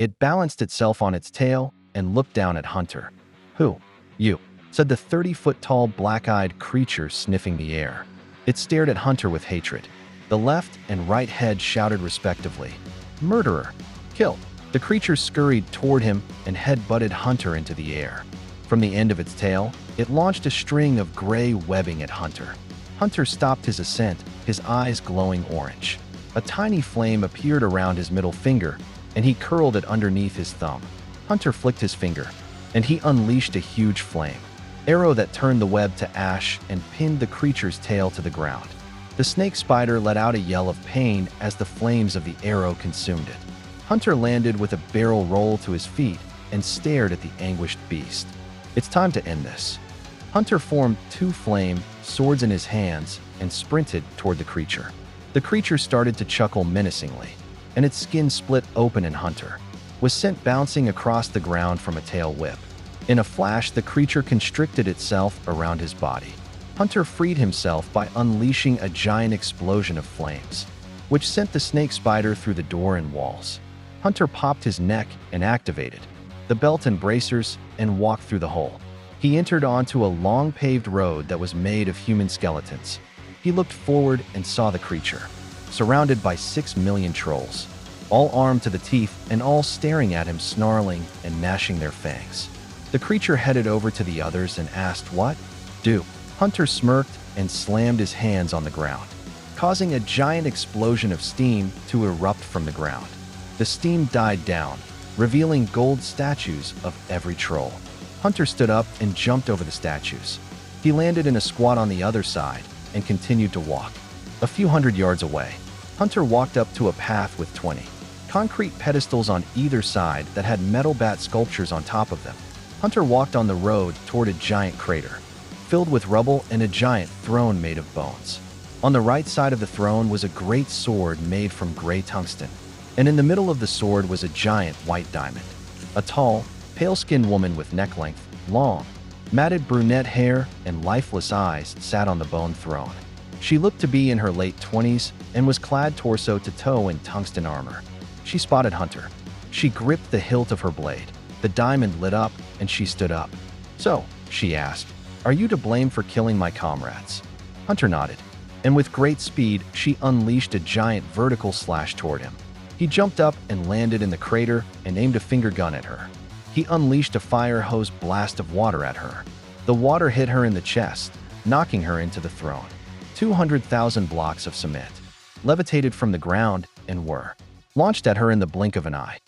It balanced itself on its tail and looked down at Hunter. "Who? You," said the 30-foot-tall black-eyed creature sniffing the air. It stared at Hunter with hatred. The left and right head shouted respectively, "Murderer! Kill!" The creature scurried toward him and head-butted Hunter into the air. From the end of its tail, it launched a string of gray webbing at Hunter. Hunter stopped his ascent, his eyes glowing orange. A tiny flame appeared around his middle finger, and he curled it underneath his thumb. Hunter flicked his finger, and he unleashed a huge flame arrow that turned the web to ash and pinned the creature's tail to the ground. The snake spider let out a yell of pain as the flames of the arrow consumed it. Hunter landed with a barrel roll to his feet and stared at the anguished beast. "It's time to end this." Hunter formed two flame swords in his hands and sprinted toward the creature. The creature started to chuckle menacingly, and its skin split open, and Hunter was sent bouncing across the ground from a tail whip. In a flash, the creature constricted itself around his body. Hunter freed himself by unleashing a giant explosion of flames, which sent the snake spider through the door and walls. Hunter popped his neck and activated the belt and bracers and walked through the hole. He entered onto a long paved road that was made of human skeletons. He looked forward and saw the creature, surrounded by 6 million trolls, all armed to the teeth and all staring at him, snarling and gnashing their fangs. The creature headed over to the others and asked, "What? Do?" Hunter smirked and slammed his hands on the ground, causing a giant explosion of steam to erupt from the ground. The steam died down, revealing gold statues of every troll. Hunter stood up and jumped over the statues. He landed in a squat on the other side and continued to walk. A few hundred yards away, Hunter walked up to a path with 20 concrete pedestals on either side that had metal bat sculptures on top of them. Hunter walked on the road toward a giant crater, filled with rubble, and a giant throne made of bones. On the right side of the throne was a great sword made from gray tungsten, and in the middle of the sword was a giant white diamond. A tall, pale-skinned woman with neck-length, long, matted brunette hair and lifeless eyes sat on the bone throne. She looked to be in her late 20s and was clad torso to toe in tungsten armor. She spotted Hunter. She gripped the hilt of her blade. The diamond lit up, and she stood up. "So," she asked, "are you to blame for killing my comrades?" Hunter nodded, and with great speed, she unleashed a giant vertical slash toward him. He jumped up and landed in the crater and aimed a finger gun at her. He unleashed a fire hose blast of water at her. The water hit her in the chest, knocking her into the throne. 200,000 blocks of cement levitated from the ground and were launched at her in the blink of an eye.